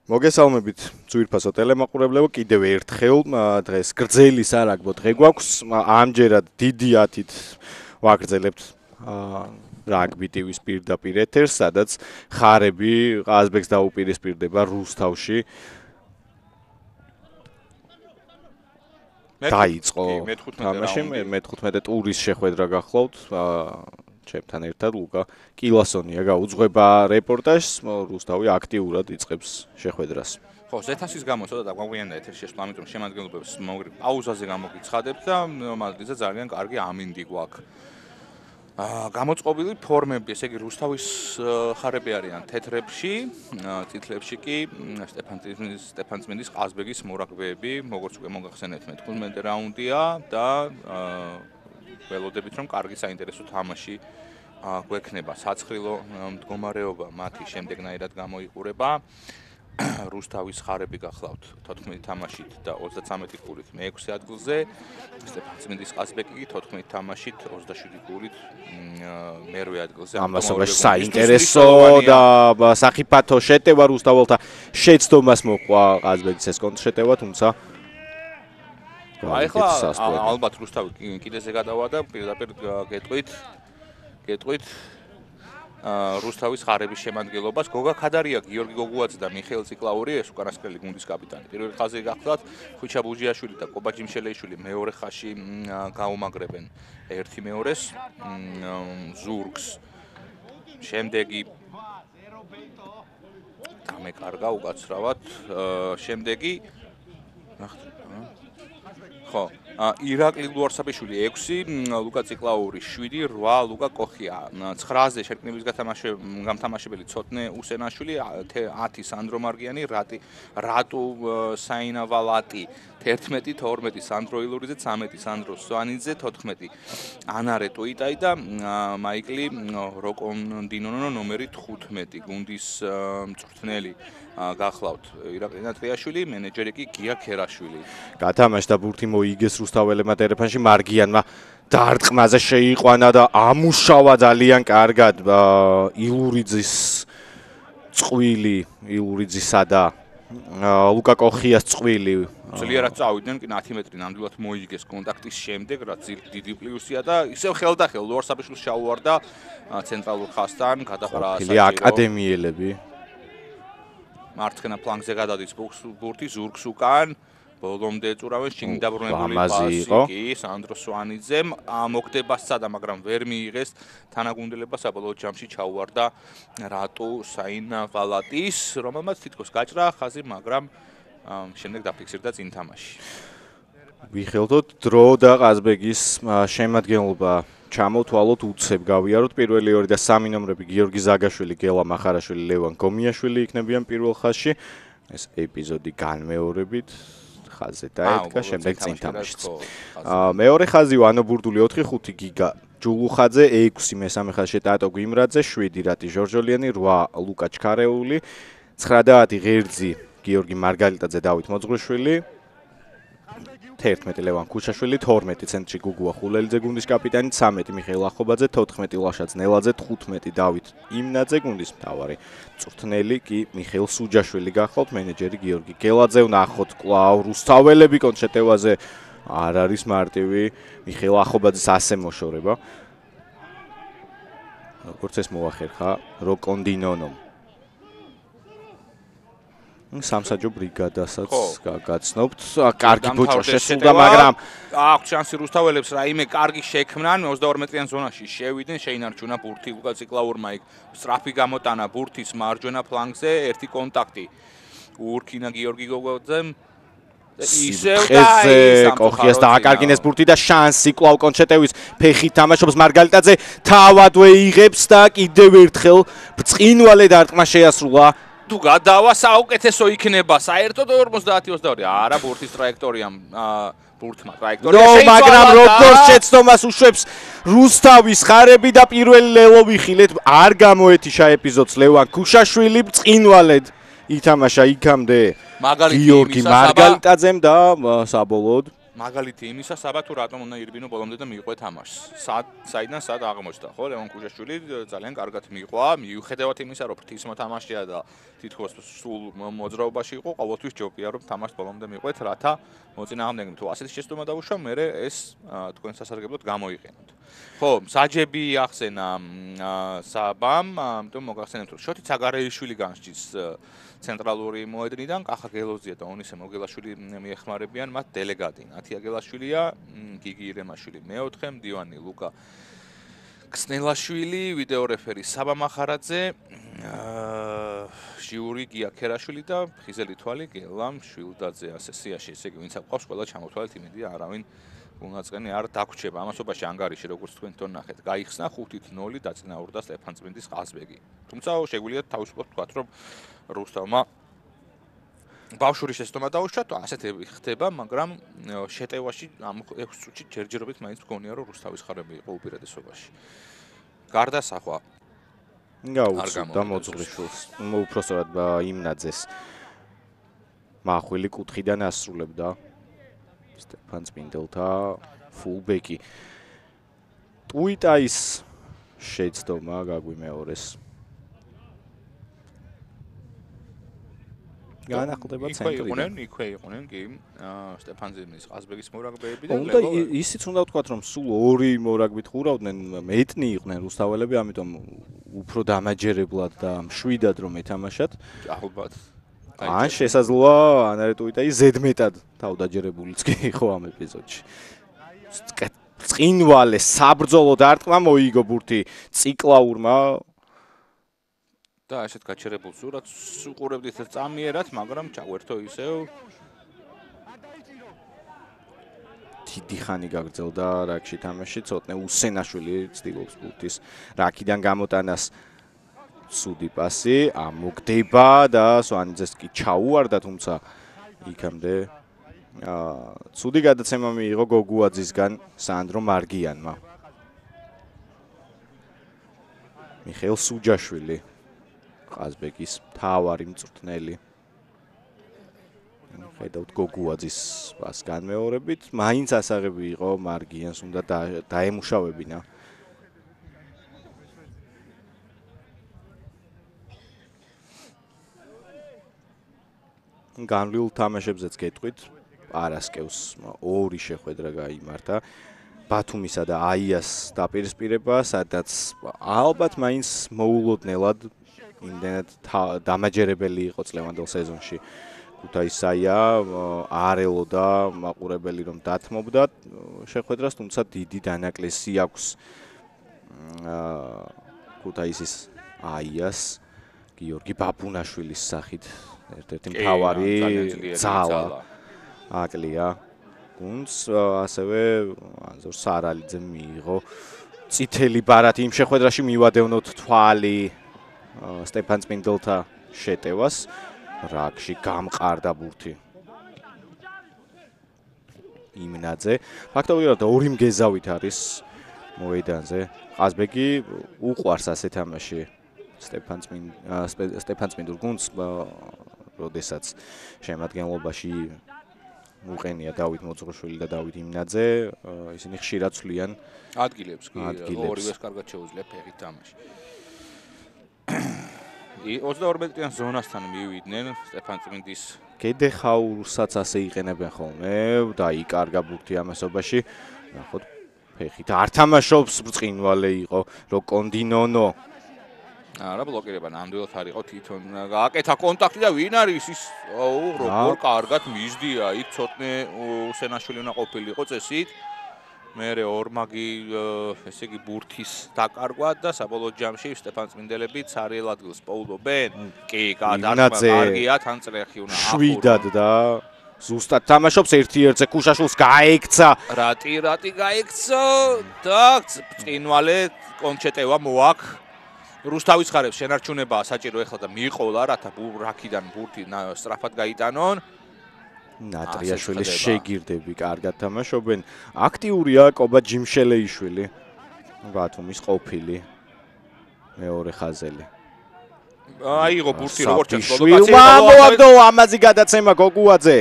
მოგესალმებით ძვირფასო ტელემაყურებლებო, კიდევ ერთხელ დღეს გრძელი სარაგბო დღე გვაქვს. ამჯერად დიდი ათით ვაგრძელებთ რაგბი ტივის პირდაპირ ეთერს, სადაც ხარები ყაზბეგს დაუპირისპირდება რუსთავში. დაიწყო თამაში, მე-15 ტურის შეხვედრა გახლავთ. ჩემთან ერთად ლუკა კილასონია გაუძღვება რეპორტაჟს, რუსთავი აქტიურად იწყებს შეხვედრას. ხო, ზეთასის გამო ცოტა დაგვაგვიანდა ეთერში შესვლა, ამიტომ შემადგენლობებს პაუზაზე გამოგიცხადებთ და მადლიზა ძალიან კარგი ამინდი გვაქვს. გამოწყობილი ფორმები, ესე იგი რუსთავის ხარები არიან თეთრებში, წითლებში კი სტეფანწმინდის ყაზბეგის მორაგბეები, როგორც უკვე მოგახსენეთ, მე-15 რაუნდია და ველოდებით რომ კარგი საინტერესო თამაში გვექნება. საცხრილო მდგომარეობა მათი შემდეგნაირად გამოიყურება. რუსთავის ხარები გახლავთ 14 თამაშით და 33 გოლით მე-6 ადგილზე. სტეფანწმინდის ყაზბეგი 14 თამაშით 27 გოლით მერვე ადგილზე. ამასობაში საინტერესო და საფრთხო შეტევა რუსთაველთა შეცდომას მოყვა ყაზბეგის ეს კონტრშეტევა, თუმცა ახლა ალბათ რუსთავი კიდეზე გადავა და პირდაპირ გეტყვით რუსთავის ხარების შემადგენლობას. გოგა ქადარია, გიორგი გოგუაძე და მიხეილ ციკლაური, ეს უკანასკნელი გუნდის კაპიტანი. პირველ ხაზზე გახლავთ ხვიჩა ბუჟიაშვილი და კობა ჯიმშელეიშვილი მეორე ხაზში გაუმაგრებენ ერთი მეორეს ზურგს. შემდეგი დამეკარგა უკაცრავად. შემდეგი ხო, ირაკლი ლუარსაბიშვილი 6, ლუკა ციკლაური 7, 8 ლუკა კოხია, 9-ზე შერკნების გამთამაშებელი ცოტნე უსენაშვილი, 10 სანდრო მარგიანი, რატუ საინავალატი, 11, 12 სანდრო ილურიძე, 13 სანდრო სვანიძე, 14 ანარე ტუიტაი და მაიკლი როკონდინონო ნომერი 15 გუნდის მწვრთნელი. გახლავთ ირაკლი ნატრიაშვილი, მენეჯერი კი გია ქერაშვილი. გათამაშდა ბურთი მოიგეს რუსთაველებმა ტელეფონში, მარგიანმა დარტყმაზე შეიყვანა და ამუშავა ძალიან კარგად ილურიძის წყვილი, ილურიძისა და ლუკა კოხიას წყვილი. ძლიერად წავიდნენ, კი 10 მეტრი ნამდვილად მოიგეს კონტაქტის შემდეგ, რაც დიდი პლუსია და ისევ ხელდახელ ლუარსაბიშვილს ჩაუვარდა ცენტრალურ ხაზთან, გადაყრა საჭირო აკადემიელები. მარცხენა ფლანგზე გადადის ბურთი ზურგს უკან, ბოლომდე ეწურავენ შიგნით დაბრუნებული პასი კი სანდრო სვანიძემ მოგდება სცადა, მაგრამ ვერ მიიღეს თანაგუნდელება, საბოლოო ჯამში ჩაუვარდა რატუ საინავალატის, რომელმაც თითქოს გაჭრა ხაზი, მაგრამ შემდეგ დაფიქსირდა წინ თამაში. ვიხელთოთ დრო და ყაზბეგის შემადგენლობა ჩამოთვალოთ უცებ გავიაროთ. პირველი 2 და 3 ნომრები გიორგი ზაგაშვილი, გელა მახარაშვილი, ლევან გომიაშვილი იქნებიან პირველ ხაზში. ეს ეპიზოდი განმეორებით ხაზზე დაედგა, შემდეგ წინ თამაშიც. მეორე ხაზი ვანო ბურდული 4-5 გიგა ჯულუხაძე, 6 მესამე ხაზში ტატო გვიმრაძე, 7 რატი ჟორჟოლიანი, 8 ლუკა ჩქარეული, 9 და 10 ღერძი გიორგი მარგალიტაძე, დავით მოძღვრიშვილი, 11 ლევან ქუშაშვილი, 12 ცენტრში გუგუა ხულელიძე გუნდის კაპიტანი, 13 მიხეილ ახობაძე, 14 ლაშა ძნელაძე, 15 დავით იმნაძე გუნდის მთავარი მწვრთნელი კი მიხეილ სუჯაშვილი გახლავთ, მენეჯერი გიორგი გელაძე. ვნახოთ კვლავ რუსთაველები კონტრშეტევაზე არ არის მარტივი მიხეილ ახობაძის ასე მოშორება. როგორც ეს მოახერხა როკონდინონომ. სამსაჯო ბრიგადასაც გაგაცნობთ. კარგი ბოჭო შესულდა, მაგრამ აქვს შანსი რუსთაველებს რაიმე კარგი შექმნან 22 მეტრიან ზონაში შევიდნენ, შეინარჩუნა ბურთი ლუკა ციკლაურმა, სწრაფი გამოტანა ბურთის მარჯვენა ფლანგზე, ერთი კონტაქტი ურქინა გიორგი გოგოძემ ისევ კოხიას დააკარგინეს ბურთი და შანსი კვლავ კონტრშეტევის ფეხით თამაშობს მარგალიტაძე, თავადვე იღებს და კიდევ ერთხელ ბრწყინვალე დარტყმა შეასრულა. თუ გადავა საუკეთესო იქნება საერთოდ 50-22. არა ბურთის ტრაექტორიამ ბურთმა ტრაექტორია მაგრამ როგორც შეცდომას უშვებს რუსთავის ხარები და პირველი ლელო ვიხილეთ, არ გამოეთიშა ეპიზოდს ლევან ქუშაშვილი, ბრწყინვალედ ითამაშა იქამდე გიორგი მარგალიტაძემ და საბოლოოდ მაგალითი იმისა, საბა თუ რატომ უნდა ირბინო ბოლომდე და მიიღო თამაშს. საიდან სად აღმოჩნდა, ხო? ლევან კუჟაშვილი ძალიან კარგად მიიღვა, მიუხედავად იმისა, რომ ფრთის მოთამაშეა და თითქოს სულ მოძრაობაში იყო, ყოველთვის ჯობია რომ თამაშს ბოლომდე მიიღოთ, რათა მოწინააღმდეგემ თუ ასეთი შეცდომა დაუშვა, მერე ეს თქვენ სასარგებლოდ გამოიყენოთ. ხო, საჯები ახსენა საბამ, ამიტომ მოგახსენებთ, რომ შოთი ცაგარეიშვილი განსჯის ცენტრალური მოედნიდან კახა გელოზია და ონისე მოგელაშვილი მიეხმარებიან მათ დელეგატი. ნათია გელაშვილია, გიგი ირემაშვილი მეოთხე, მდივანი ლუკა ქსნელაშვილი, ვიდეო რეფერი საბა მახარაძე, ჟიური გია ქერაშვილი და ხიზელი თვალი გელამ შვილდაძე ასე სიაში, ესე იგი ვინც აყვავს ყველა ჩამოთვალეთ იმედია არავინ გულნაწყენი არ დაგვრჩება. ამასობაში ანგარიში როგორც თქვენ თვითონ ნახეთ, გაიხსნა 5-0 დაწინაურდა სტეფანწმინდის ყაზბეგი. თუმცა შეგვიძლია თავისუფლად ვთქვათ, რომ რუსთავმა ბავშვური შეცდომა დაუშვა, ასეთები ხდება, მაგრამ შეტევაში ამ 6 წუთში ჯერჯერობით მაინც მგონია, რომ რუსთავის ხარები იყო უპირატესობაში. გარდასახვა გაუწევ და მოძღვრიშვილს, უпроსტად იმნაძეს მახვილი კუთხიდან ასრულებდა სტეფანწმინდელთა ფულბეკი. ტუიტაის შეცდომა გაგვიმეორეს. განახლდება ცენტრიდან. იქვე იყვნენ კი სტეფანწმინდის ყაზბეგის მორაგბეები და უნდა ისიც უნდა ვთქვათ, რომ სულ 2 მორაგბით ხურავდნენ, მეტნი იყვნენ რუსთაველები, ამიტომ უფრო დამაჯერებლად და მშვიდად რომ ეთამაშათ. ალბათ. ან შესაძლოა ანარე ტუიტაი ზედმეტად თავდაჯერებულიც კი იყო ამ ეპიზოდში. წინვალე საბრძოლო დარტყმა მოიგო ბურთი ციკლაურმა და ასეთ გაჩერებულ სურათს უყურებდით წამიერად, მაგრამ ჩაგვერთო ისევ. დიდი ხანი გაგრძელდა რაკში თამაში, ცოტნე უსენაშვილი ცდილობს ბურთის რაკიდან გამოტანას. ცუდი პასი ამოგდება და სვანიძეს კი ჩაუვარდა, თუმცა იქამდე ცუდი გადაცემა მიიღო გოგუაძისგან სანდრო მარგიანმა. მიხეილ სუჯაშვილი ყაზბეგის მთავარი მწვრთნელი. ხედავთ გოგუაძის პას განმეორებით, მაინც ასაღები იყო მარგიანს უნდა დაემუშავებინა. განვლილ თამაშებზეც გეტყვით, პარასკევს 2 შეხვედრა გაიმართა. ბათუმისა და აიას დაპირისპირება, სადაც ალბათ მაინც მოულოდნელად იმდენად დამაჯერებელი იყო წლევანდელ სეზონში. ქუთაისაია არ ელოდა მაყურებელი რომ დათმობდა შეხვედრას, თუმცა დიდი დანაკლისი აქვს ქუთაისის აიას გიორგი ბაბუნაშვილის სახით. ერთ-ერთი მთავარი ძალა აკლია. გუნდს ასევე ანზორ სარალიძე მიიღო წითელი ბარათი იმ შეხვედრაში მივადევნოთ თვალი სტეფანწმინდელთა შეტევას. რაკში გამყარდა ბურთი. იმნაძე ფაქტობრივად 2 მგეზავით არის მოედანზე. ყაზბეგი უყვარს ასე თამაში სტეფანწმინდურ გუნდს, როდესაც შემადგენლობაში უყენია დავით მოძღვრიშვილი და დავით იმნაძე, ისინი ხშირად ცვლიან ადგილებს კი, ორივეს კარგად შეუძლია ფეხით თამაში. 32 ზონასთან მივიდნენ სტეფანწმინდის გედეხაურსაც ასე იყენებენ ხოლმე და იკარგა ბურთი ამასობაში. ნახოთ ფეხით არ თამაშობს, ბრწყინვალე იყო როკონდინონო. არა ბლოკირება ნამდვილად არ იყო თვითონ გააკეთა კონტაქტი და ვინ არის ის როგორ კარგად მისდია იქ ცოტნე უსენაშვილი უნდა ყოფილიყო წესით. მერე ორმაგი ესე იგი ბურთის დაკარგვა და საბოლოო ჯამში სტეფანწმინდელები ცარიელ ადგილს პოულობენ. კი, გადარგვა კარგია, თან წრეხი უნდა ახურვა. შვიდად და ზუსტად თამაშობს 1-1-ზე ქუშაშვილს გაექცა. რატი გაექცა და წინვალე კონჩეტევა მოაქ. რუსთავის ხარებს შენარჩუნებაა საჭირო ეხლა და მიიყოლა რათა რაკიდან ბურთი სწრაფად გაიტანონ. ნატრიაშვილის შეგირდები კარგად თამაშობენ. აქტიურია კობა ჯიმშელეიშვილი, ბათუმის ყოფილი მეორე ხაზელი. აიღო ბურთი როგორც ჩანს პროვოკაცია. ამაზი გადაცემა გოგუაძე.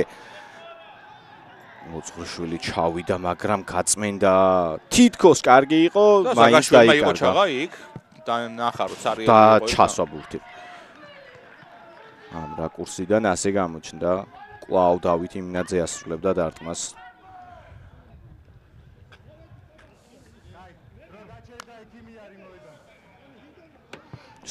მოძღვრიშვილი ჩავიდა, მაგრამ გაწმენდა თითქოს კარგი იყო, მაინც დაიკარგა. ჩაღა იქ და ნახა რომ ცარიელი იყო და ჩასვა ბურთი. ამ რაკურსიდან ასე გამოჩნდა. კვლავ დავით იმინაძე ასრულებდა დარტყმას.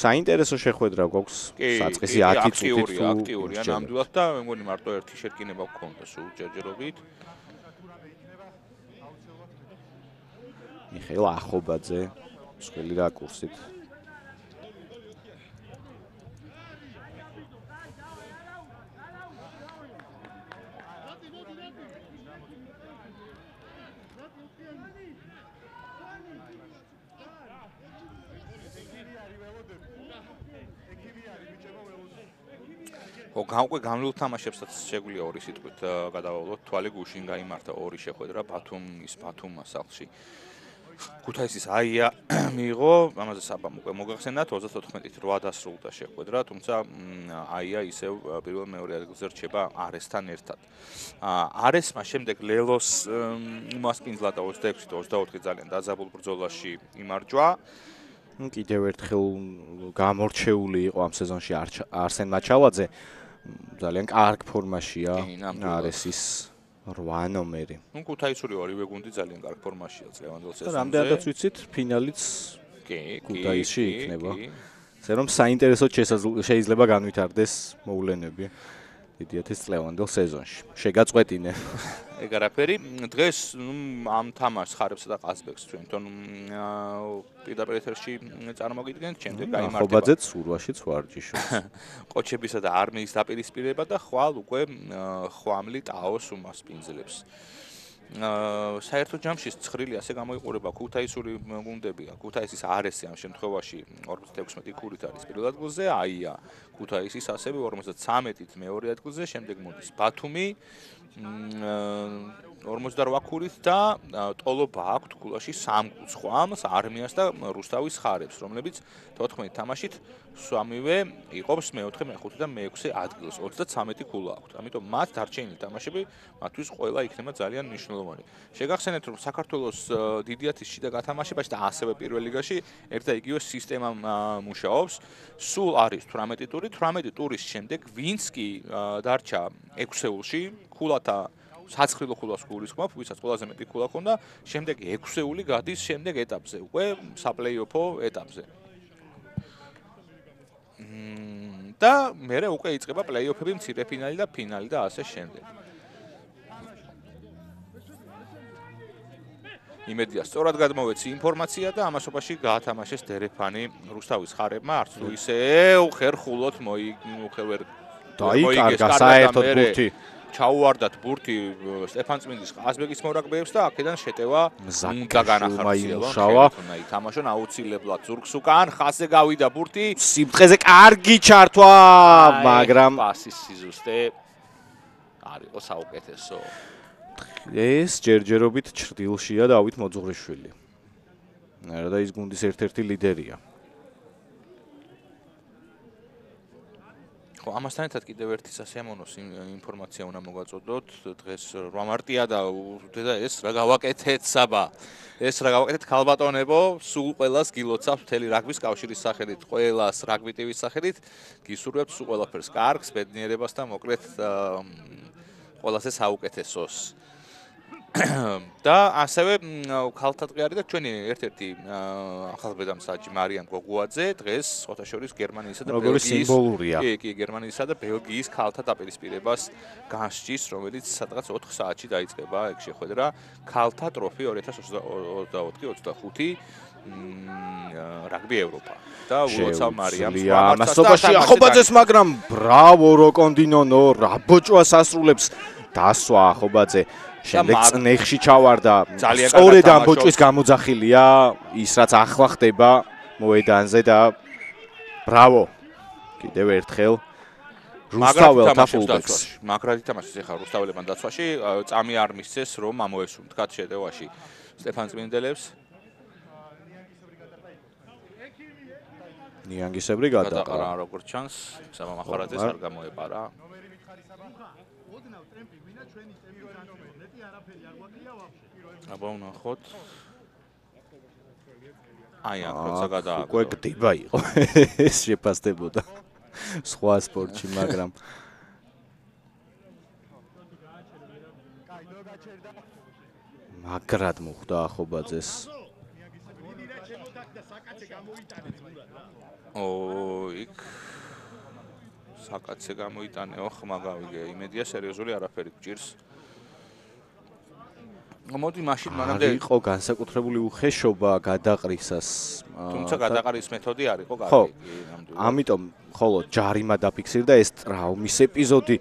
საინტერესო შეხვედრა გვაქვს საწყისი 10 წუთით თუ აქტიურია ნამდვილად და მე მგონი მარტო ერთი შეკინება გქონდა სულ ჯერჯერობით. მიხეილ ახობაძე მსხვილი რაკურსით. უკვე გამლულ თამაშებსაც შეგვიძლია ორი სიტყვით გადავავლოთ. თვალი გუშინ გაიმართა ორი შეხვედრა ბათუმ სახლში. ქუთაისის აია მიიღო, ამაზე საბამ უკვე მოგახსენათ, 34-ით 8 დასრულდა შეხვედრა, თუმცა აია ისევ პირველ მეორე ადგილზე რჩება არესთან ერთად. არესმა შემდეგ ლელოს უმასპინძლა და 26-24 ძალიან დაძაბულ ბრძოლაში იმარჯვა. კიდევ ერთხელ გამორჩეული იყო ამ სეზონში არსენ მაჩალაძე. ძალიან კარგ ფორმაშია არესის 8 ნომერი. ქუთაისური ორივე გუნდი ძალიან კარგ ფორმაშია წლევანდელ სეზონზე. რამდენადაც ვიცით, ფინალიც ქუთაისში იქნება. ასე რომ საინტერესოდ შეიძლება განვითარდეს მოვლენები დიდიათის წლევანდელ სეზონში. შეგაწყვეტინე. ეგ არაფერი. დღეს ამ თამაშს ხარებსა და ყაზბეგს თვითონ პირდაპირ ეთერში წარმოგიდგენთ, შემდეგ გაიმართება. ახობაძეც ურვაშიც ვარჯიშობს. ყოჩებისა და არმიის დაპირისპირება და ხვალ უკვე ხვამლი ტაოს უმასპინძლებს. საერთო ჯამში ცხრილი ასე გამოიყურება ქუთაისური გუნდები, ქუთაისის არესი ამ შემთხვევაში 46 ქულით არის პირველ ადგილზე, აია ქუთაისის ასევე 53-ით მეორე ადგილზე, შემდეგ მოდის ბათუმი 48 ქულით და ტოლობა აქვთ ქულაში 3 ქულს ხვამს არმიას და რუსთავის ხარებს, რომლებიც 14 თამაშით სვამივე იყოფს მე-4, მე-5 და მე-6 ადგილს, 33 ქულა აქვთ. ამიტომ მათ დარჩენილი თამაშები მათთვის ყველა იქნება ძალიან მნიშვნელოვანი. შეგახსენეთ, რომ საქართველოს დიდიათის შიდა გათამაშებაში და ასევე პირველ ლიგაში ერთ და იგივე სისტემა მუშაობს. სულ არის 18 ტური, 18 ტურის შემდეგ ვინც კი დარჩა 6-ეულში, ქულათა საცხრილო ქულას გულისხმობ, ვისაც ყველაზე მეტი ქულა ჰქონდა, შემდეგ 6-ეული გადის შემდეგ ეტაპზე, უკვე საპლეიოფო ეტაპზე. და მერე უკვე იწყება პლეიოფები, მცირე ფინალი და ფინალი და ასე შემდეგ. იმედია, სწორად გადმოვეცი ინფორმაცია და ამასობაში გაათამაშეს დერეფანი რუსთავის ხარებმა, არც თუ ისევ ხერხულოთ დაიკარგა საერთოდ ბურთი. ჩაუვარდათ ბურთი სტეფანწმინდის ყაზბეგის მორაგბეებს და აქედან შეტევა უნდა განახარჯიელონ. ითამაშონ აუცილებლად ზურგს უკან, ხაზზე გავიდა ბურთი. სიმწყეზე კარგი ჩართვა, მაგრამ პასის სიზუსტე არ იყო საუკეთესო. ეს ჯერჯერობით ჭრდილშია დავით მოძღვრიშვილი. და ის გუნდის ერთ-ერთი ლიდერია. ხო, ამასთან ერთად კიდევ ერთი სასიამოვნოს ინფორმაცია უნდა მოგაწოდოთ. დღეს 8 მარტია და ეს რა გავაკეთეთ საბა. ეს რა გავაკეთეთ ქალბატონებო, სულ ყველას გილოცავთ მთელი რაგბის კავშირის სახელით, ყველას რაგბი ტივის სახელით, გისურვებთ სულ ყველაფერს კარგს, ბედნიერებას და მოკლედ ყველასე საუკეთესოს. და ასევე ქალთა დღე არის და ჩვენი ერთ-ერთი ახალბედამსაჯი მარიამ გოგუაძე დღეს ოთაშორის გერმანიისა და ბელგიის გერმანიისა და ბელგიის ქალთა დაპირისპირებას განსჯის, რომელიც სადღაც 4 საათში დაიწყება ეგ შეხვედრა ქალთა ტროფი 2024-25 რაგბი ევროპა. და ულოცავ მარიამს მასობაში ახობაძეს, მაგრამ ბრავო როკონდინონო, რა ბოჭვას ასრულებს დასვა ახობაძე. შემდეგ წნეხში ჩავარდა. სწორედ ამ ბოჭვის გამოძახილია ის რაც ახლა ხდება მოედანზე და ბრავო. კიდევ ერთხელ რუსთაველთა ფულბექს. მაგრად ითამაშეს ახლა რუსთაველებთან დაცვაში, წამი არ მისცეს რომ ამოესუნთქათ შეტევაში სტეფანწმინდელებს. ნიანგისებრი გადაყარა როგორც ჩანს, საბამ ახარაძეს არ გამოეპარა. აბა ვნახოთ. აი აქ როცა გადააგდო. უკვე გდება იყო. ეს შეფასდებოდა სხვა სპორტში, მაგრამ მაგრად მოხდა ახობაძეს. იქ საკაცე გამოიტანეო ხმა გავიგე. იმედია სერიოზული არაფერი გჭირს. მოდი მაშინ მანამდე იყო განსაკუთრებული უხეშობა გადაყრისას. თუმცა გადაყრის მეთოდი არ იყო ხო, კარგი ნამდვილად. ამიტომ ხოლო ჯარიმა დაფიქსირდა ეს ტრაუმის ეპიზოდი.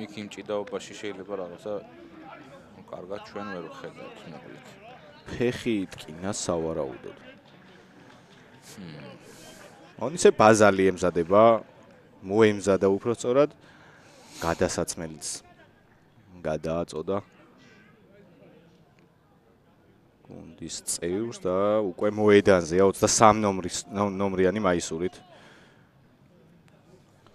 იქ იმ ჭიდაობაში შეიძლება რაღაცა კარგად ჩვენ ვერ ვხედავთ მოკლედ. ფეხი იტკინა სავარაუდოდ. ონიცე ბაზალი ემზადება, მოემზადა უფრო სწორად. გადასაცმელიც გადააწოდა გუნდის წევრს და უკვე მოედანზეა 23 ნომრიანი მაისურით.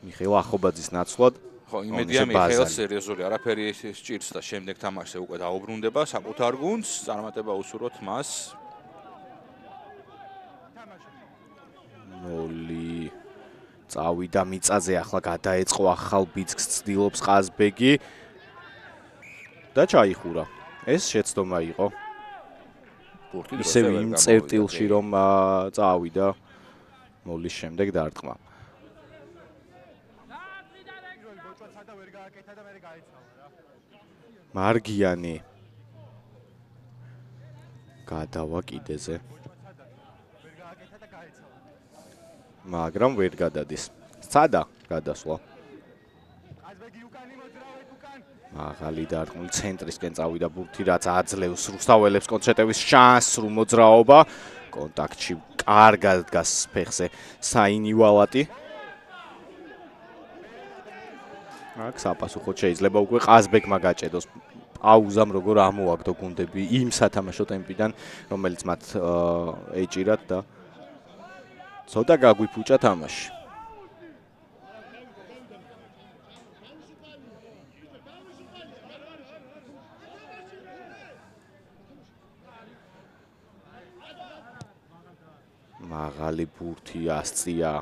მიხეილ ახობაძის ნაცვლად. ხო, იმედია მიხეილ სერიოზული არაფერი სჭირს და შემდეგ თამაშზე უკვე დაუბრუნდება საკუთარ გუნდს, წარმატება უსურვოთ მას. ნოლი წავიდა მიწაზე, ახლა გადაეწყო ახალ ბიძგს, ცდილობს ყაზბეგი და ჩაიხურა. ეს შეცდომა იყო. ისევ იმ წერტილში რომ წავიდა მოლის შემდეგ დარტყმა. მარგიანი გადავა კიდეზე. მაგრამ ვერ გადადის. სცადა გადასვლა. მაღალი დარტყმული ცენტრისკენ წავიდა ბურთი, რაც აძლევს რუსთაველებს კონცეტევის შანსს, მოძრაობა. კონტაქტში კარგად დგას ფეხზე საინივალატი. აქ საპასუხოდ შეიძლება უკვე ყაზბეგმა გაჭედოს. პაუზამ როგორ ამოაგდო გუნდები იმ სათამაშო ტემპიდან, რომელიც მათ ეჭირათ და ცოტა გაგვიფუჭა თამაში. მაღალი ბურთი ასწია.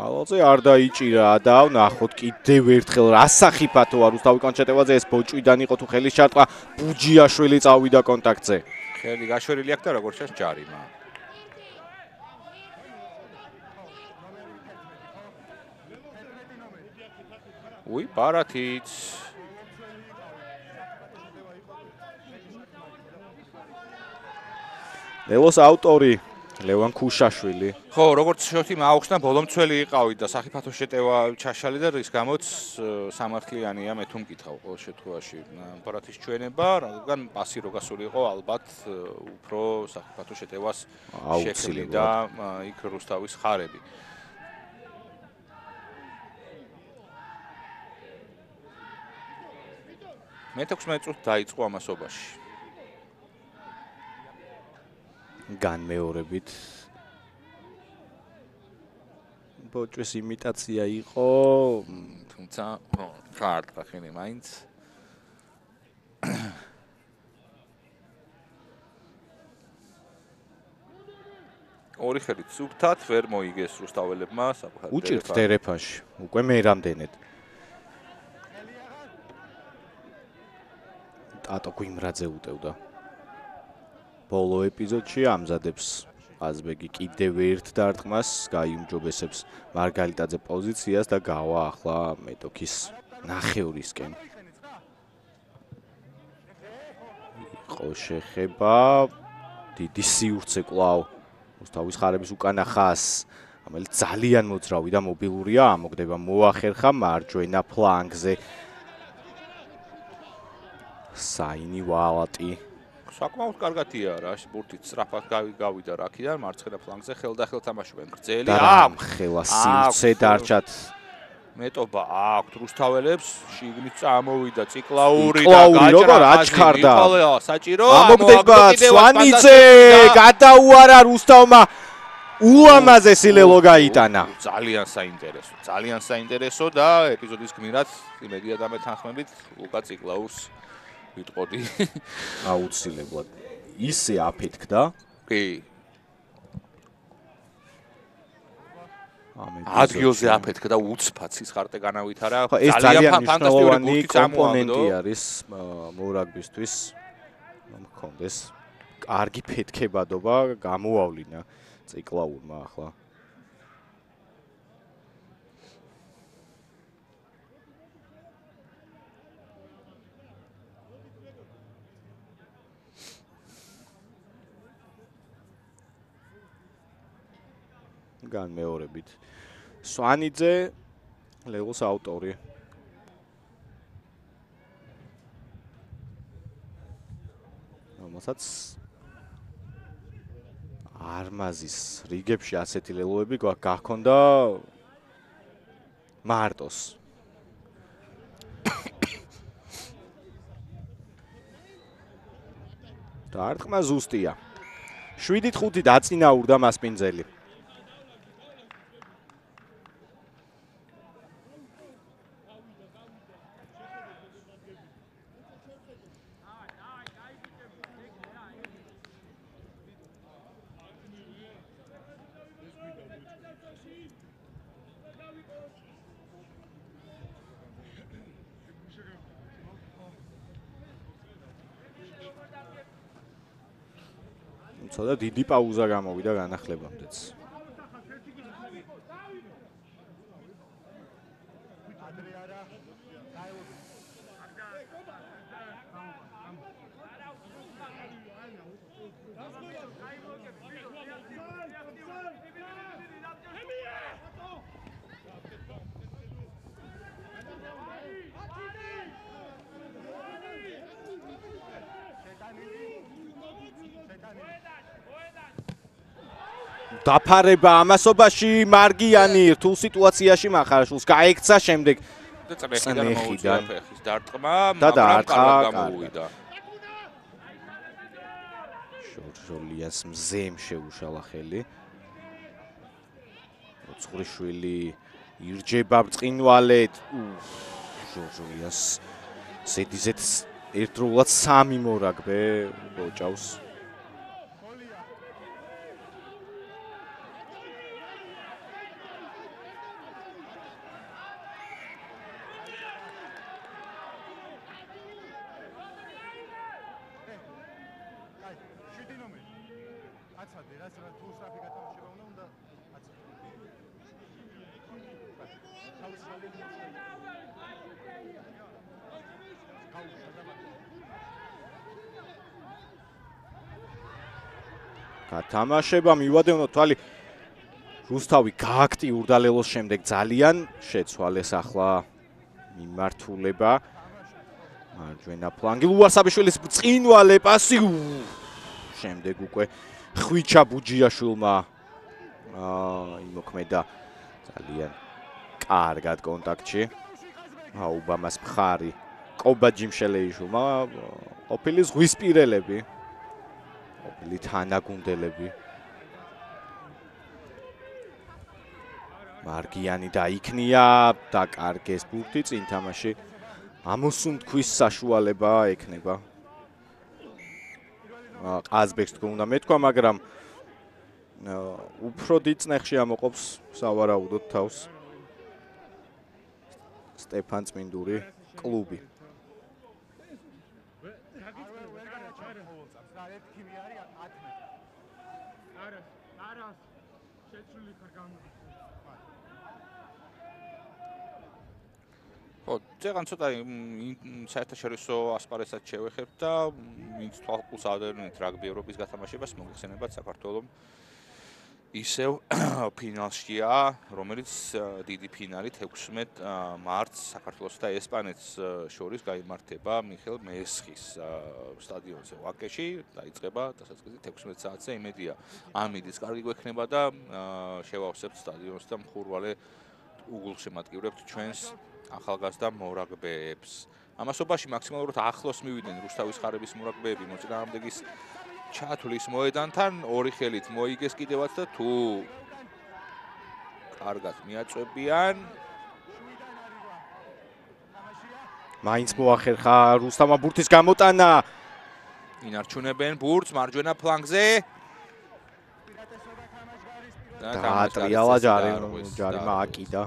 ალოზე არ დაიჭირა და ვნახოთ კიდევ ერთხელ რა სახიფათოა რუსთავი კონჩეტევაძე, ეს ბოჭვიდან იყო თუ ხელის ჩარტყა, ბუჯიაშვილი წავიდა კონტაქტზე. ხელი გაშვერილი აქვს და როგორც ჩანს ჯარიმა. უი, ბარათიც. ლევოს ავტორი ლევან ქუშაშვილი. ხო, როგორც შოთი მაუხსნა, ბოლომცველი იყავით და სახიფათო შეტევა ჩაშალი და რის გამოც სამართლიანია, მე თუ მკითხავ ყოველ შემთხვევაში ბარათის ჩვენება, რადგან პასი რო გასულიყო, ალბათ უფრო სახიფათო შეტევას შექმნიდა იქ რუსთავის ხარები. მე-16 წუთი დაიწყო ამასობაში. განმეორებით ბოჭვის იმიტაცია იყო, თუმცა ჩაარტყა ხელი მაინც. ორი ხელით სუფთად ვერ მოიგეს რუსთაველებმა საკუთარ უჭირთ დერეფანში, უკვე მე რამდენად. ტატო გვიმრაძე უტევდა. ბოლო ეპიზოდში ამზადებს ყაზბეგი კიდევ ერთ დარტყმას, გაიუმჯობესებს მარგალიტაძე პოზიციას და გავა ახლა მეტოქის ნახევრისკენ. იყო შეხება, დიდი სივრცე კვლავ რუსთავის ხარების უკანა ხაზს, რომელიც ძალიან მოძრავი და მობილურია, ამოგდება მოახერხა მარჯვენა ფლანგზე. საინივალატი საკმაოდ კარგად იარა, ბურთით სწრაფად გავიდა რაქიდან, მარცხენა ფლანგზე ხელდახელ თამაშობენ გრძელი. ხელა სივრცე დარჩათ. მეტობა აქვთ რუსთაველებს, შიგნით წამოვიდა ციკლაური და როგორ აჩქარდა. საჭირო ამოგდება სვანიძე, გადაუარა რუსთავმა ულამაზესი ლელო გაიტანა. ძალიან საინტერესო და ეპიზოდის გმირად იმედია და მეთანხმებით ლუკა ციკლაურს ვიტყოდი. აუცილებლად. ისე აფეთქდა. კი. ადგილზე აფეთქდა უცბად სიხარტე განავითარა. ძალიან ფანტასტიკური კომპონენტი არის მორაგბისთვის. მქონდეს კარგი ფეთქებადობა გამოავლინა ციკლაურმა ახლა. განმეორებით. სვანიძე ლელოს ავტორი. რომელსაც არმაზის რიგებში ასეთი ლელოები გაქონდა მარტოს. დარტყმა ზუსტია. 7-5 დაწინაურდა მასპინძელი. და დიდი პაუზა გამოვიდა განახლებამდეც. დაფარება ამასობაში მარგიანი რთულ სიტუაციაში მახარაშულს გაექცა შემდეგ და წნეხიდან მოუწია ფეხის დარტყმა, მაგრამ კარგად გამოუვიდა. შორჟოლიას მზემ შეუშალა ხელი. ოცხრიშვილი ირჯება ბრწყინვალედ. შორჟოლიას ზედიზედ ერთდროულად 3 მორაგბე მოჭავს. თამაშება მივადევნო თვალი რუსთავი გააქტიურდა ლელოს შემდეგ ძალიან შეცვალეს ახლა მიმართულება მარჯვენა ფლანგი ლუარსაბიშვილის ბრწყინვალე პასი შემდეგ უკვე ხვიჩა ბუჯიაშვილმა იმოქმედა ძალიან კარგად კონტაქტში აუბამას მხარი კობა ჯიმშელეიშვილმა ყოფილი ზღვისპირელები ლითანაგუნდელები მარგიანი დაიქნია და კარგეს ბურთი წინ თამაში ამოსუნთქვის საშუალება ექნება ყაზბეგს თქო უნდა მეთქვა მაგრამ უფრო დიდ წნეხში ამოყოფს სავარაუდოდ თავს სტეფან წმინდური კლუბი ზეგან ცოტა საერთაშორისო ასპარესად შევეხებთ და ვინც თვალყურს ადევნით რაგბი ევროპის გათამაშებას მოგეხსენებათ საქართველოს ისევ ფინალშია რომელიც დიდი ფინალი 16 მარტს საქართველოს და ესპანეთს შორის გაიმართება მიხელ მესხის სტადიონზე ვაკეში დაიწყება დასაწყისი 16 საათზე იმედია ამიდის კარგი გვექნება და შევავსებთ სტადიონს და მხურვალე უგულშემატკივრებთ ჩვენს ახალგაზრდა მორაგბეებს. ამასობაში მაქსიმალურად ახლოს მივიდნენ რუსთავის ხარების მორაგბეები მოწინააღმდეგის ჩათვლის მოედანთან, ორი ხელით მოიგეს კიდევაც და თუ კარგად მიაწვევიან. მაინც მოახერხა რუსთამმა ბურთის გამოტანა. ინარჩუნებენ ბურთს მარჯვენა ფლანგზე. დაატრიალა ჯარიმა აკიდა.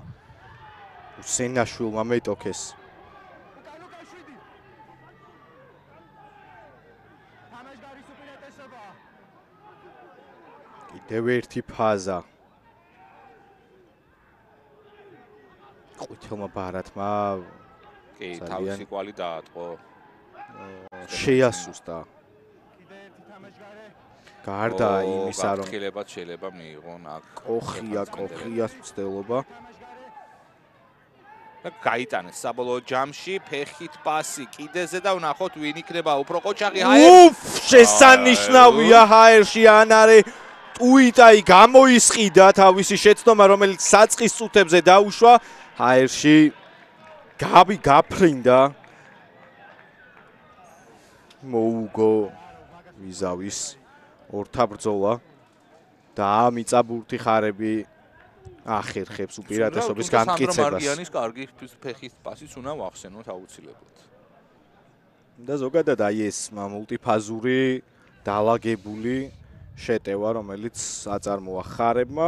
უსენაშვილმა მეტოქეს. კიდევ ერთი ფაზა. ყვითელმა ბარათმა კი, თავისი კვალი დაატყო. შეასუსტა. გარდა იმისა, რომ გაფრთხილებაც შეიძლება მიიღონ აქ. კოხია მცდელობა. და გაიტანეს საბოლოო ჯამში, ფეხით პასი კიდეზე და ვნახოთ ვინ იქნება უფრო ყოჩაღი. შესანიშნავია ჰაერში ანარე ტუიტაი გამოისყიდა თავისი შეცდომა, რომელიც საწყის წუთებზე დაუშვა. ჰაერში გაბი გაფრინდა. მოუგო ვიზავის ორთაბრძოლა და ამიწა ბურთი ხარები ახერხებს უპირატესობის განმტკიცებას. მარგიანის კარგი ფეხის პასიც უნდა ვახსენოთ აუცილებლად. და ზოგადად აი ეს მულტიფაზური დალაგებული შეტევა, რომელიც აწარმოა ხარებმა.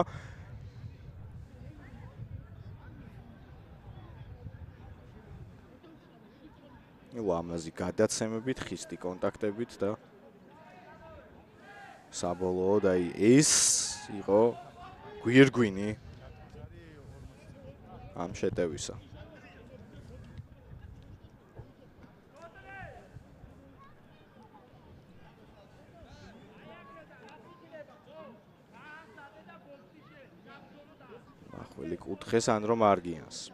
ლამაზი გადაცემებით, ხისტი კონტაქტებით და საბოლოოდ აი ეს იყო გვირგვინი ამ შეტევისა. მახვილი კუთხეს ანდრო მარგიანს.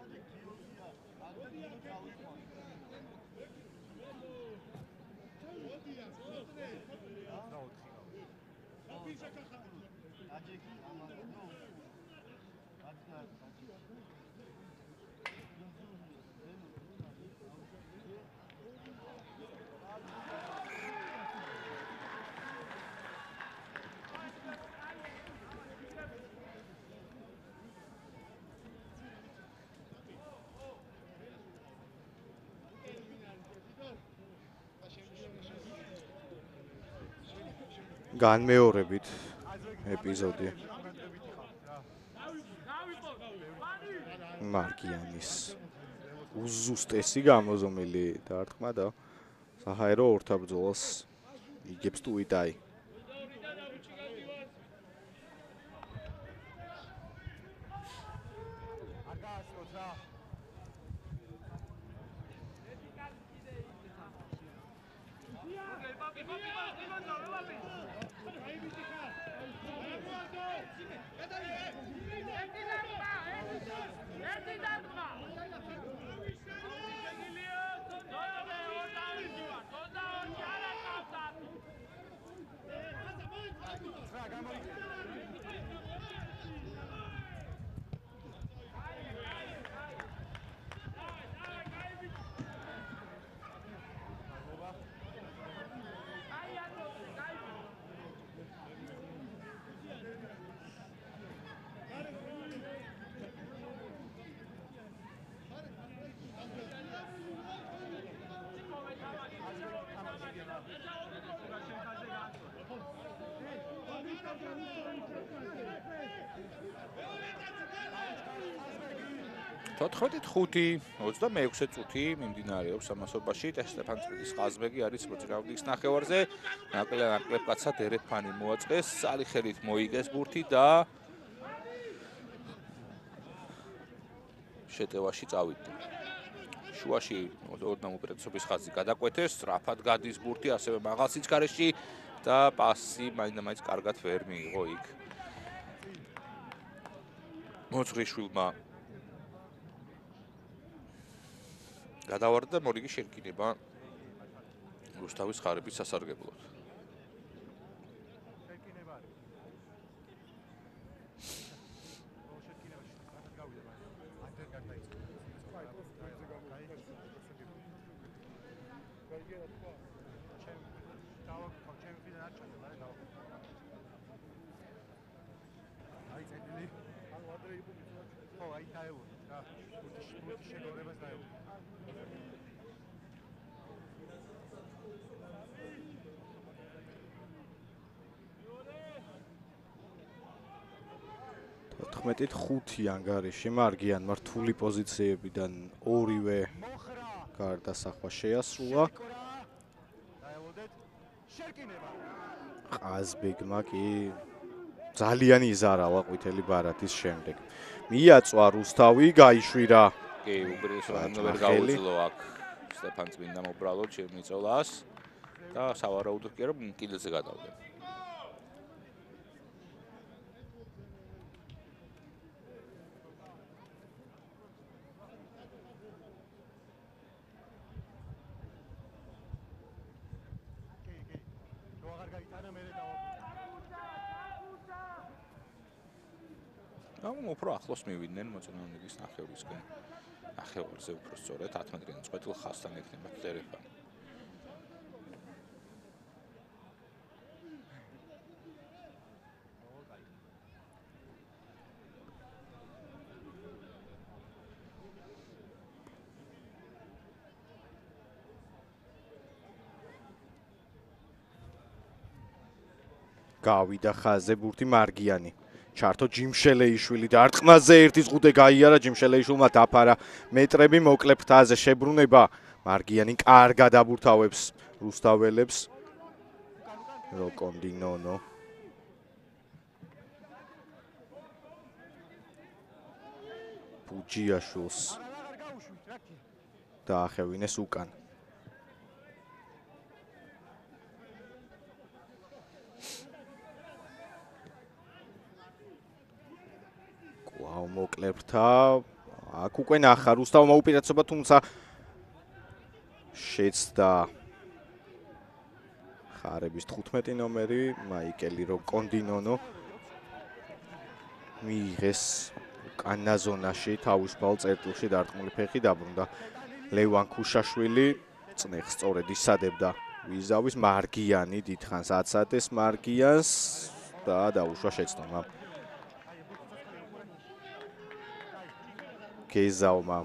განმეორებით ეპიზოდი მარგიანის უზუსტესი გამოზომილი დარტყმა და საჰაერო ორთაბრძოლას იგებს ტუიტაი. თოთხმეტით 5-26 წუთი მიმდინარეობს ამასობაში. სტეფან წვიდის ყაზბეგი არის მოძრაობის ნახევარზე. ნაკლებკაცად ერეფანი მოაწყეს, წალი ხელით მოიგეს ბურთი და შეტევაში წავიდა. შუაში ორდამ უპირატესობის ხაზი გადაკვეთეს, სწრაფად გადის ბურთი, ასევე მაღალ სიჩქარეში და პასი მაინდა-მაინც კარგად ვერ მიიღო იქ. მოძღრიშვილმა გადავარდა და მორიგი შერკინება რუსთავის ხარების სასარგებლოდ. თოთხმეტით 5 ანგარიში მარგიანმა რთული პოზიციებიდან ორივე გარდასახვა შეასრულა. ყაზბეგმა კი ძალიან იზარალა ყვითელი ბარათის შემდეგ. მიაწვა რუსთავი, გაიშვირა. კი, უბრალოდ ვერ გაუძლო აქ სტეფან წმინდა მობრალოდ შემიწოლას და სავარაუდოდ კი არა კიდეზე გადავდა. უფრო ახლოს მივიდნენ მოწინააღმდეგის ნახევრისკენ. ნახევრზე უფრო სწორედ 11-დან წვეთილ ხაზთან ექნება წერება. გავიდა ხაზზე ბურთი მარგიანი. ჩართო ჯიმშელეიშვილი და არტყმაზე ერთი ზღუდე გაიარა ჯიმშელეიშვილმა დაფარა მეტრები მოკლე ფრთაზე შებრუნება მარგიანი კარგად აბურთავებს რუსთაველებს როკონდინონო პუჯიაშვილს დაახევინეს უკან მოკლებთა აქ უკვე ნახა რუსთავმა უპირატესობა თუმცა შეცდა ხარების 15 ნომერი მაიკელი როკონდინონო მიიღეს უკანა ზონაში თავისუფალ წერტილში დარტყმული ფეხი დაბრუნდა ლევან ქუშაშვილი წნეხს სწორედ ისადებდა ვიზავის მარგიანი დიდხანს აცადეს მარგიანს და დაუშვა შეცდომა გეზავმა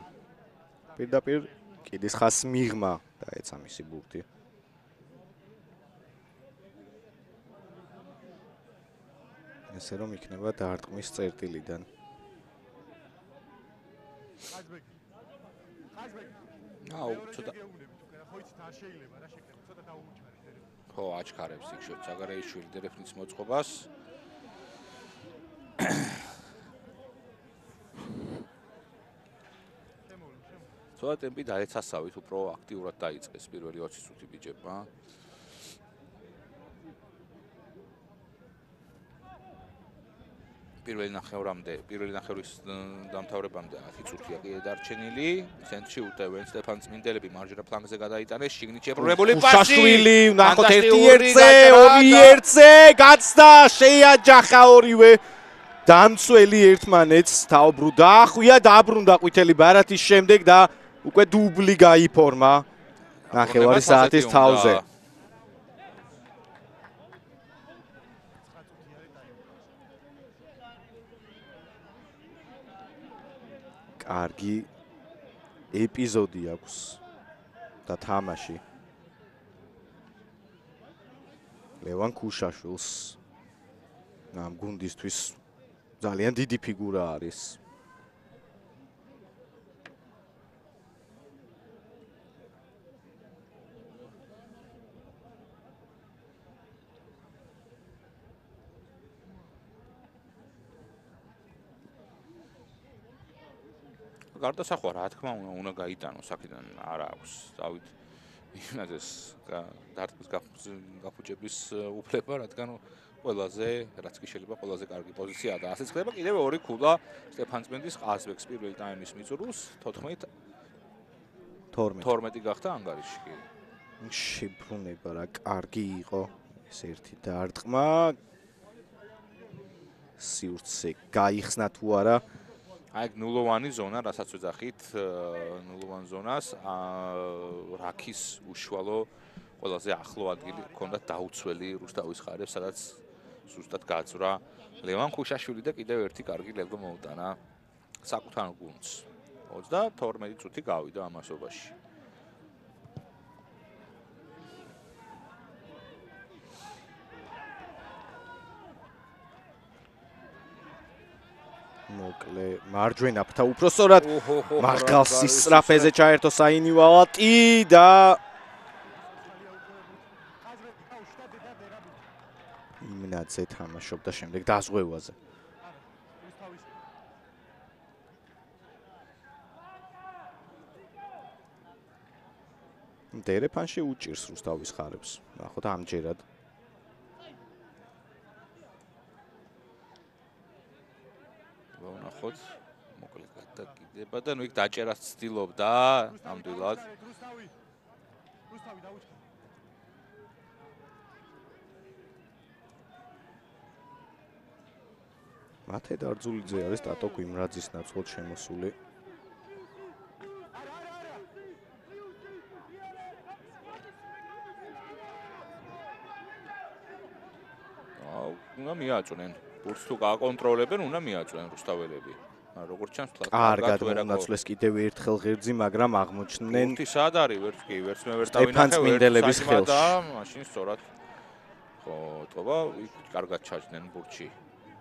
პირდაპირ კიდის ხაზს მიღმა დაეცა მისი ბურთი ესე რომ იქნება დარტყმის წერტილიდან აუ ცოტა ხო აჩქარებს იქ შოც აგარეიშვილი დერეფნის მოწყობას ცოტა ტემპი დაეცასავით უფრო აქტიურად დაიწყეს პირველი 20 წუთი ბიჭებმა პირველი ნახევრის დამთავრებამდე 10 წუთია კიდე დარჩენილი ცენტრში უტევენ სტეფან წმინდელები მარჯვენა ფლანგზე გადაიტანეს შიგნით შებრუნებული პასი ქუშაშვილი ნახოთ 1-1-ზე 2-1-ზე გაცდა შეიაჯახა ორივე დამცველი ერთმანეთს თავბრუ დაახვია დაბრუნდა ყვითელი ბარათის შემდეგ და უკვე დუბლი გაიფორმა ნახევარი საათის თავზე კარგი ეპიზოდი აქვს და თამაში ლევან ქუშაშვილს ამ გუნდისთვის ძალიან დიდი ფიგურა არის გარდასახვა რა თქმა უნდა გაიტანოს აქედან არა აქვს დავით იმადეს დარტყმის გაფუჭების უფლება რადგან ყველაზე რაც კი შეიძლება ყველაზე კარგი პოზიციაა და ასეც ხდება კიდევ ორი ქულა სტეფან წმინდის ყაზბეგს პირველი ტაიმის მიწურულს 14-12 გახდა ანგარიში კი შებრუნება რა კარგი იყო ეს ერთი დარტყმა სივრცე გაიხსნა თუ არა აი ნულოვანი ზონა, რასაც ვეძახით, ნულოვან ზონას, რაქის უშუალო ყველაზე ახლო ადგილი ჰქონდა დაუცველი რუსთავის ხარებს, სადაც ზუსტად გაძვრა ლევან ხუშაშვილი და კიდევ ერთი კარგი ლეგო მოუტანა საკუთარ გუნდს. 32 წუთი გავიდა ამასობაში. მოკლე მარჯვენა ფრთა უფრო სწორად მაღალსის სწრაფეზე ჩაერთო საინივალატი და იმნაძე თამაშობდა შემდეგ დაზღვევაზე. დერეფანში უჭირს რუსთავის ხარებს. ნახოთ ამჯერად. ვნახოთ, მოკლედ გადაკიდება და ნუ იქ დაჭერას ცდილობდა ნამდვილად. მათე დარძულიძე არის ტატო გვიმრაძის ნაცვლად შემოსული. უნდა მიაწვნენ. ბურთს თუ გააკონტროლებენ, უნდა მიაწვნენ რუსთაველები. როგორც ჩანს, კარგად მონაცვლეს კიდევ ერთხელ ღერძი, მაგრამ აღმოჩნდნენ ბურთი სად არის? ვერც მე ვერ დავინახე მინდელების ხელში. და მაშინ სწორად ხო, ეთყობა, იქ კარგად ჩაჯდნენ ბურთში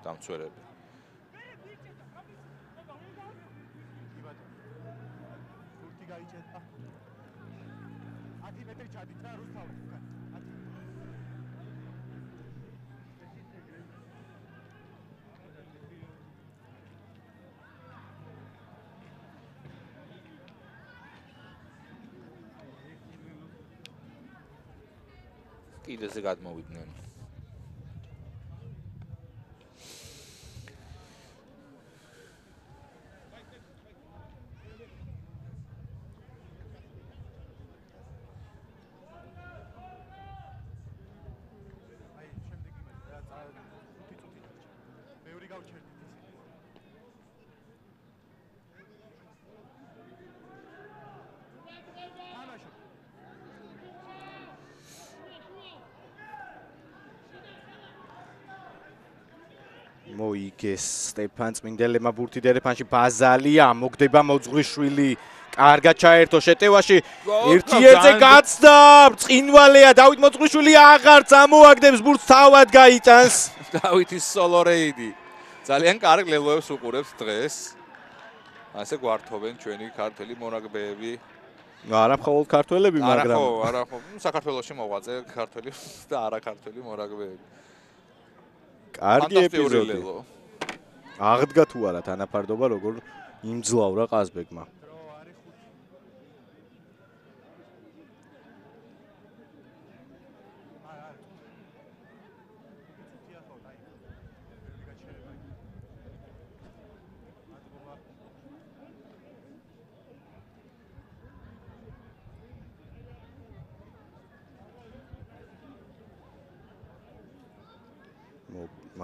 დამცველები. კიდეზე გადმოვიდნენ. მოიგეს სტეფან წმინდელებმა ბურთი დერეფანში ბაზალი ამოგდება მოძღვრიშვილი კარგად ჩაერთო შეტევაში ერთიერთზე გაცდა წინვალეა დავით მოძღვრიშვილი აღარც ამოაგდებს ბურთს თავად გაიტანს დავითის სოლო რეიდი ძალიან კარგ ლელოებს უყურებს დღეს ასე გვართობენ ჩვენი ქართველი მონაგბეები არა მხოლოდ ქართველები მაგრამ არა ხო საქართველოში მოღვაწე ქართველი და არა ქართველი მონაგბეები კარგი ეპიზოდი. აღდგა თუ არა თანაფარდობა როგორ იმძლავრა ყაზბეგმა.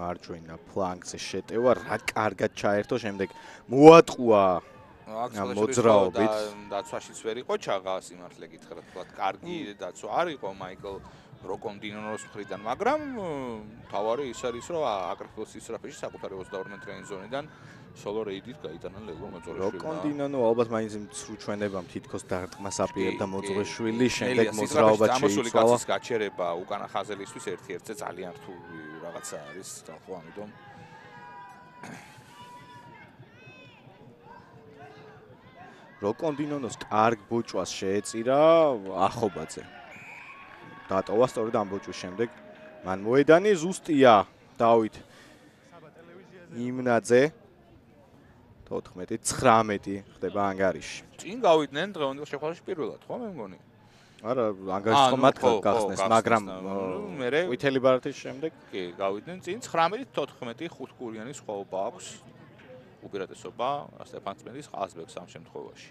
მარჯვენა ფლანგზე შეტევა რა კარგად ჩაერთო შემდეგ მოატყუა მოძრაობით დაცვაშიც ვერ იყო ჩაღა სიმართლე გითხრათ თქვა კარგი დაცვა არ იყო მაიკლ როკონდინონოს მხრიდან მაგრამ თავარი ის არის რომ აკრეფოს ისრაფეში საკუთარი 22 მეტრიანი ზონიდან სოლო რეიდით გაიტანა ლელო მოძრაშვილი როკონდინონო ალბათ მაინც მცრუ ჩვენებამ თითქოს დარტყმას აპირებდა მოძრაშვილი შემდეგ მოძრაობა შეიცვალა გაჩერება უკანა ხაზელისთვის ერთ-ერთზე ძალიან რთული რაღაცა არის ხო ამიტომ როკონდინონოს კარგ ბოჭვას შეეწირა ახობაძე დატოვა სწორედ ამ ბოჭვის შემდეგ მან მოედანი ზუსტია დავით იმნაძე 14-19 ხდება ანგარიში წინ გავიდნენ დღევანდელ შეხვედრაში პირველად ხო მე მგონი არა ანგარიშს ხო მათ გახსნეს მაგრამ მე ყვითელი ბარათის შემდეგ კი გავიდნენ წინ 19-14 ხუთგურიანი სხვაობა აქვს უპირატესობა სტეფან წმინდის ყაზბეგს ამ შემთხვევაში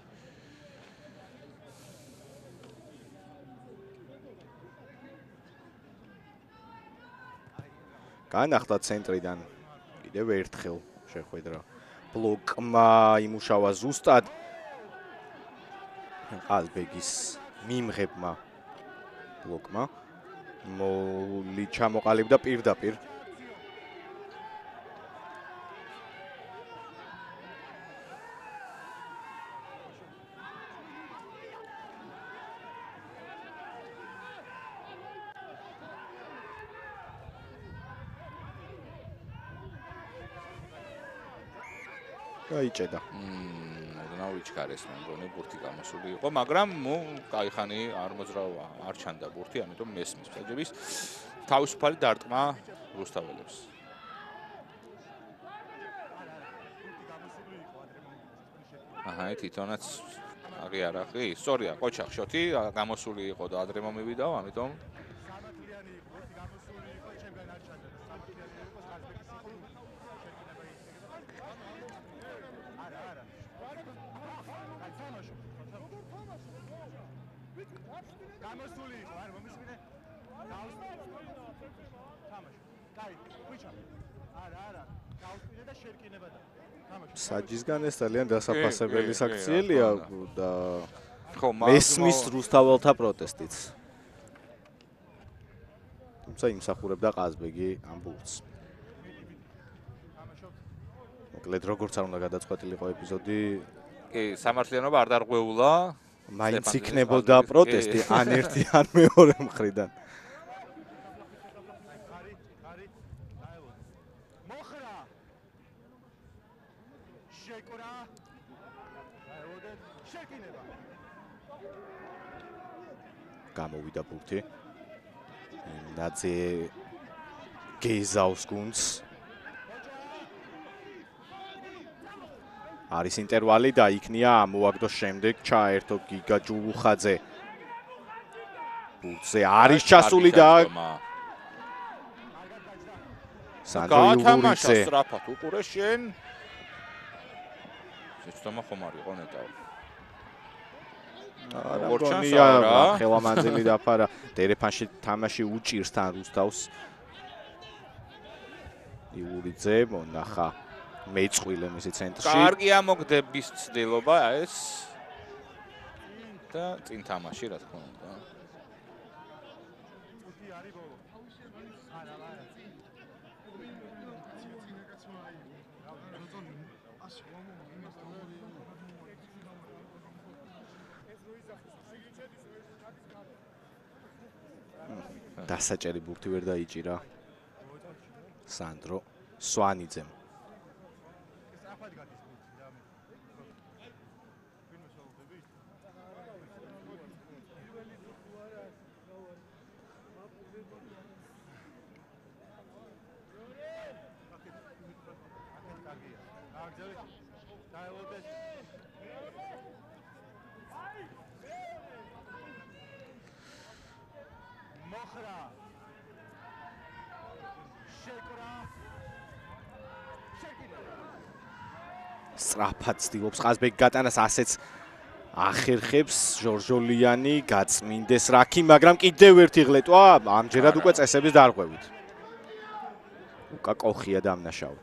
განახლა ცენტრიდან კიდევ ერთხელ შეხვედრა ბლოკმა იმუშავა ზუსტად ყაზბეგის მიმღებმა ბლოკმა. მოლი ჩამოყალიბდა პირდაპირ. გაიჭედა. ოდნავ იჩქარეს მე მგონი ბურთი გამოსული იყო, მაგრამ კაი ხანი არ მოძრავა, არ ჩანდა ბურთი, ამიტომ მესმის ფსაჯების თავისუფალი დარტყმა რუსთაველებს. აჰა, თვითონაც აღიარა ხი, სწორია, ყოჩახ შოთი გამოსული იყო და ადრე მომივიდაო, ამიტომ საჯისგან ეს ძალიან დასაფასებელი საქციელია და მესმის რუსთაველთა პროტესტიც. თუმცა იმსახურებდა ყაზბეგი ამ ბურთს. მოკლედ როგორც არ უნდა გადაწყვეტილიყო ეპიზოდი, კი, სამართლიანობა არ დარღვეულა, მაინც იქნებოდა პროტესტი ან ერთი ან მეორე მხრიდან. გამოვიდა ბურთი. ნაძე გეიზავს გუნდს. არის ინტერვალი და იქნია ამოაგდოს შემდეგ ჩაერთო გიგა ჯულუხაძე. ბურთზე არის ჩასული და სანდრო ილურიძე. სწრაფად უყურე შენ. შეცდომა ხომ არ იყო ნეტავ. გორჩანია ხელამანძილი დაფარა დერეფანში თამაში უჭირს თან რუსთავს. ილურიძე მონახა მეწყვილე მისი ცენტრში. კარგი ამოგდების ცდილობა ეს და წინ თამაში რა თქმა უნდა. დასაჭერი ბურთი ვერ დაიჭირა სანდრო სვანიძემ. სწრაფად ცდილობს ყაზბეგი გატანას, ასეც ახერხებს ჟორჟოლიანი გაწმინდეს რაკი, მაგრამ კიდევ ერთი ღლეტვა ამჯერად უკვე წესების დარღვევით. უკა კოხია დამნაშავე.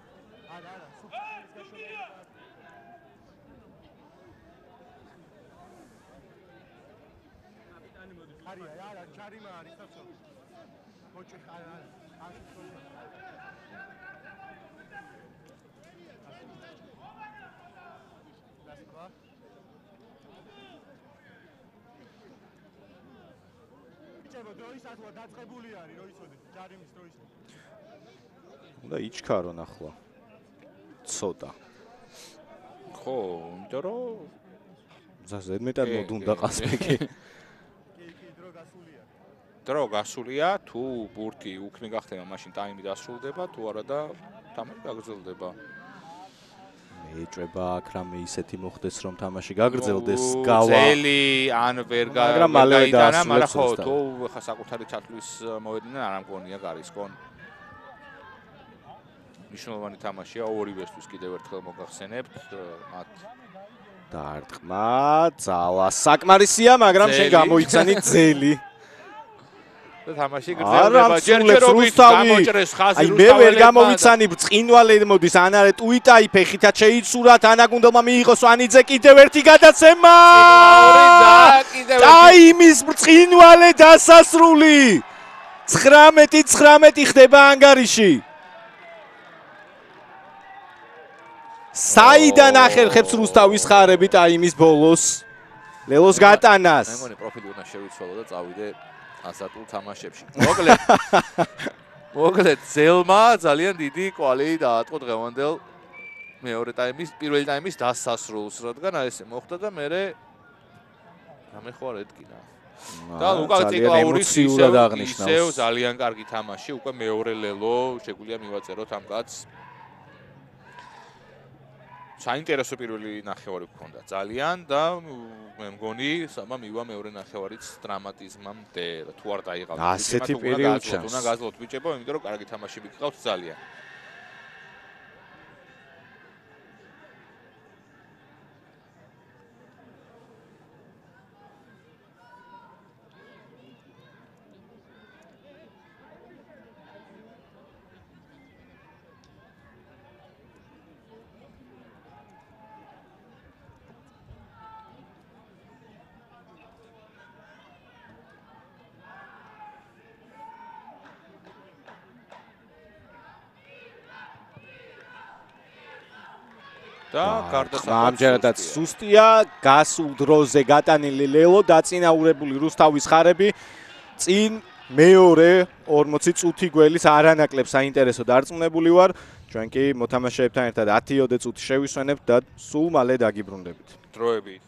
და იჩქარონ ახლა ცოტა. ხო, იმიტომ რომ ზედმეტად მოდუნდა ყაზბეგი. დრო გასულია, თუ ბურთი უქმე გახდება, მაშინ ტაიმი დასრულდება, თუ არა და თამაში გაგრძელდება. ეჭვება აქ რამე ისეთი მოხდეს, რომ თამაში გაგრძელდეს, გავა. ძელი ან ვერ გაიტანა, მაგრამ ხო, თუ ხა საკუთარი ჩათვლის მოედინა, არ ამგონია გარისკონ. მნიშვნელოვანი თამაშია ორივესთვის კიდევ ერთხელ მოგახსენებთ მათ. დარტყმა, ძალა საკმარისია, მაგრამ შენ გამოიცანი ძელი. თამაში გრძელდება ჯერჯერობით გამოჭრეს ხაზი რუსთაველებმა. მე ვერ გამოვიცანი ბრწყინვალე მოდის ანარე ტუიტაი ფეხითაც შეიცურათ ანაგუნდელმა მიიღო სვანიძე კიდევ ერთი გადაცემა. ტაიმის ბრწყინვალე დასასრული. 19-19 ხდება ანგარიში. საიდან ახერხებს რუსთავის ხარები ტაიმის ბოლოს? ლელოს გატანას. მე მგონი პროფილი უნდა შევიცვალო და წავიდე ასატულ თამაშებში. მოკლედ ზელმა ძალიან დიდი კვალი დაატყო დღევანდელ მეორე ტაიმის, პირველი ტაიმის დასასრულს, რადგან აი ეს მოხდა და მე გამეხوار ედგინა. და უკან ციკლაურის ისევ ძალიან კარგი თამაში, უკვე მეორე ლელო შეგვიძლია მივაწეროთ ამ კაცს. საინტერესო პირველი ნახევარი გქონდა ძალიან და მე მგონი სამა მივა მეორე ნახევარიც დრამატიზმამდე თუ არ დაიღავთ. ასეთი პერიოდი ჩანს. უნდა გაძლოთ ბიჭებო, იმიტომ რომ კარგი თამაში გიყავთ ძალიან. და ამჯერადაც სუსტია, გასულ დროზე გატანილი ლელო, დაწინაურებული რუსთავის ხარები, წინ მეორე 40 წუთი გველის არანაკლებ საინტერესო დარწმუნებული ვარ. ჩვენ კი მოთამაშეებთან ერთად 10-ოდე წუთი შევისვენებთ და სულ მალე დაგიბრუნდებით. დროები